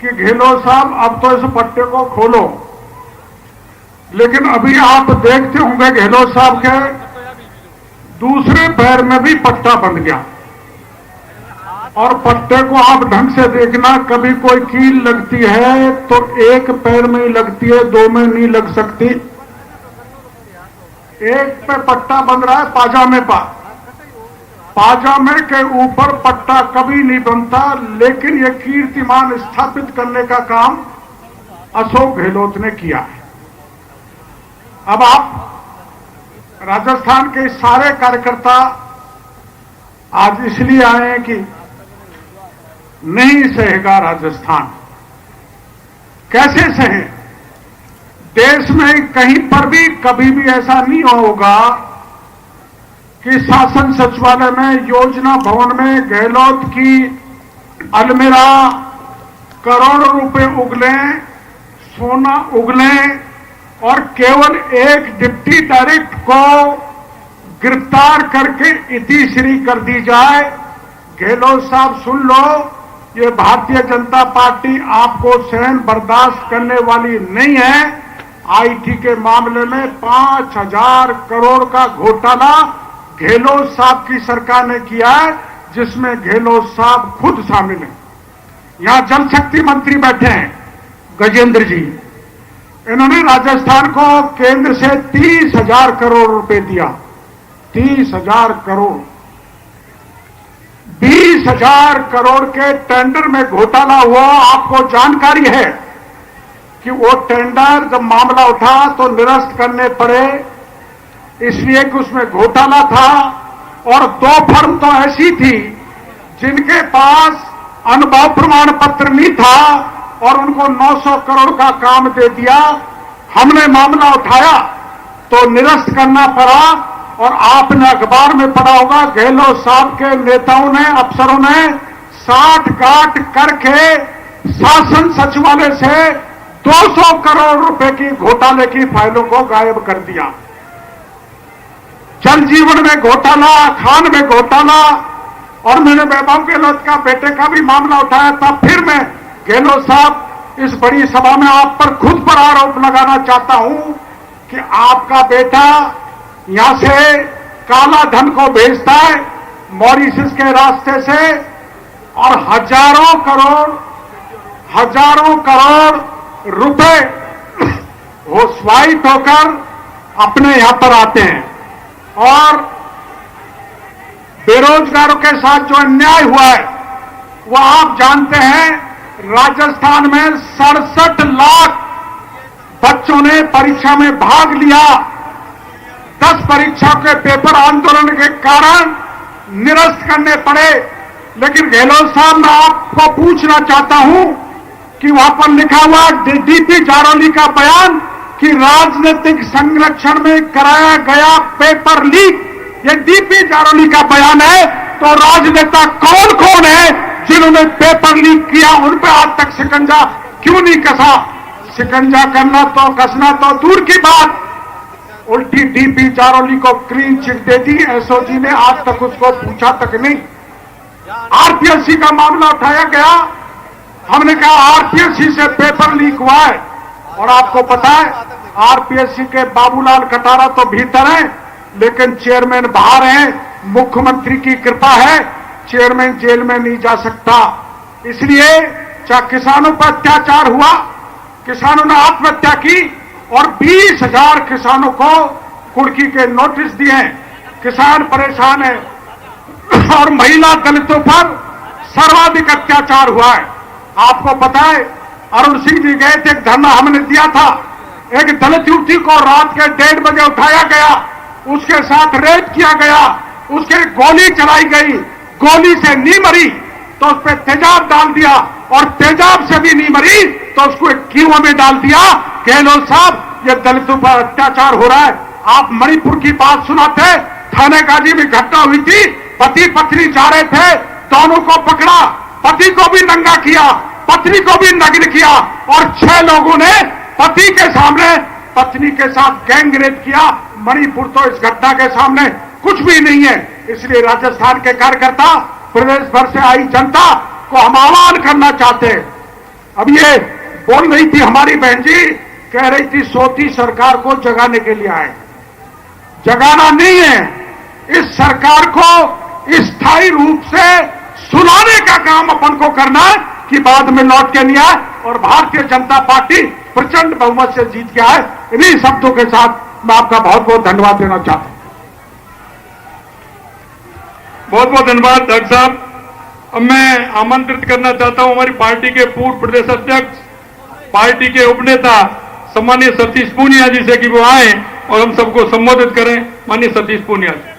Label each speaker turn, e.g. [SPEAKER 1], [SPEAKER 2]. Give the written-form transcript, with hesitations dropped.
[SPEAKER 1] कि गहलोत साहब अब तो इस पट्टे को खोलो, लेकिन अभी आप देखते होंगे गहलोत साहब के दूसरे पैर में भी पट्टा बंध गया। और पट्टे को आप ढंग से देखना, कभी कोई कील लगती है तो एक पैर में ही लगती है, दो में नहीं लग सकती। एक पे पट्टा बंध रहा है पाजामे पर, पाजामे के ऊपर पट्टा कभी नहीं बनता, लेकिन यह कीर्तिमान स्थापित करने का काम अशोक गहलोत ने किया है। अब आप राजस्थान के सारे कार्यकर्ता आज इसलिए आए हैं कि नहीं सहेगा राजस्थान। कैसे सहे? देश में कहीं पर भी कभी भी ऐसा नहीं होगा कि शासन सचिवालय में, योजना भवन में गहलोत की अलमीरा करोड़ों रुपए उगले, सोना उगले और केवल एक डिप्टी डायरेक्टर को गिरफ्तार करके इतिश्री कर दी जाए। गहलोत साहब सुन लो, ये भारतीय जनता पार्टी आपको सहन बर्दाश्त करने वाली नहीं है। आईटी के मामले में 5,000 करोड़ का घोटाला गहलोत साहब की सरकार ने किया है, जिसमें गहलोत साहब खुद शामिल हैं। यहां जल शक्ति मंत्री बैठे हैं गजेंद्र जी, इन्होंने राजस्थान को केंद्र से 30,000 करोड़ रुपए दिया। 30,000 करोड़, 20,000 करोड़ के टेंडर में घोटाला हुआ। आपको जानकारी है कि वो टेंडर जब मामला उठा तो निरस्त करने पड़े, इसलिए कि उसमें घोटाला था। और 2 फर्म तो ऐसी थी जिनके पास अनुभव प्रमाण पत्र नहीं था और उनको 900 करोड़ का काम दे दिया। हमने मामला उठाया तो निरस्त करना पड़ा। और आपने अखबार में पढ़ा होगा, गहलोत साहब के नेताओं ने, अफसरों ने साठ गांठ करके शासन सचिवालय से 200 करोड़ रुपए की घोटाले की फाइलों को गायब कर दिया। जल जीवन में घोटाला, खान में घोटाला, और मैंने वैभव गहलोत का बेटे का भी मामला उठाया था। फिर मैं गहलोत साहब इस बड़ी सभा में आप पर खुद पर आरोप लगाना चाहता हूं कि आपका बेटा यहां से काला धन को भेजता है मॉरिशस के रास्ते से, और हजारों करोड़ रुपए वो स्वाइप होकर अपने यहां पर आते हैं। और बेरोजगारों के साथ जो अन्याय हुआ है वो आप जानते हैं। राजस्थान में 67 लाख बच्चों ने परीक्षा में भाग लिया। 10 परीक्षा के पेपर आंदोलन के कारण निरस्त करने पड़े। लेकिन गहलोत साहब, मैं आपको पूछना चाहता हूं कि वहां पर लिखा हुआ डीपी जारौली का बयान कि राजनीतिक संरक्षण में कराया गया पेपर लीक, ये डीपी जारौली का बयान है। तो राजनेता कौन कौन है जिन्होंने पेपर लीक किया? उन पर आज तक शिकंजा क्यों नहीं कसा? शिकंजा करना तो, कसना तो दूर की बात, उल्टी डीपी जारौली को क्लीन चिट दे दी। एसओजी ने आज तक उसको पूछा तक नहीं। आरपीएससी का मामला उठाया गया, हमने कहा आरपीएससी से पेपर लीक हुआ है। और आपको पता है आरपीएससी के बाबूलाल कटारा तो भीतर हैं, लेकिन चेयरमैन बाहर हैं। मुख्यमंत्री की कृपा है, चेयरमैन जेल में नहीं जा सकता। इसलिए चाहे किसानों पर अत्याचार हुआ, किसानों ने आत्महत्या की और 20,000 किसानों को कुर्की के नोटिस दिए। किसान परेशान है और महिला दलितों पर सर्वाधिक अत्याचार हुआ है। आपको पता है अरुण सिंह जी गए थे, एक धरना हमने दिया था। एक दलित युवती को रात के 1:30 बजे उठाया गया, उसके साथ रेप किया गया, उसके गोली चलाई गई, गोली से नहीं मरी तो उस पर तेजाब डाल दिया, और तेजाब से भी नहीं मरी तो उसको एक कीड़ों में डाल दिया। गहलोत साहब, ये दलितों पर अत्याचार हो रहा है। आप मणिपुर की बात सुनाते, थाने गाजी में घटना हुई थी, पति पत्नी जा रहे थे, दोनों को पकड़ा, पति को भी नंगा किया, पत्नी को भी नग्न किया, और 6 लोगों ने पति के सामने पत्नी के साथ गैंग रेप किया। मणिपुर तो इस घटना के सामने कुछ भी नहीं है। इसलिए राजस्थान के कार्यकर्ता, प्रदेश भर से आई जनता को हम आह्वान करना चाहते हैं अब ये बोल रही थी हमारी बहन जी, कह रही थी सोती सरकार को जगाने के लिए आए। जगाना नहीं है, इस सरकार को स्थायी रूप से सुलाने का काम अपन को करना है कि बाद में लौट के नहीं आए और भारतीय जनता पार्टी प्रचंड बहुमत से जीत के आए। इन्हीं शब्दों के साथ मैं आपका बहुत बहुत धन्यवाद देना चाहता हूं।
[SPEAKER 2] बहुत बहुत धन्यवाद डॉक्टर साहब। अब मैं आमंत्रित करना चाहता हूं हमारी पार्टी के पूर्व प्रदेश अध्यक्ष, पार्टी के उपनेता सम्मानीय सतीश पूनिया जी से कि वो आए और हम सबको संबोधित करें। माननीय सतीश पूनिया जी।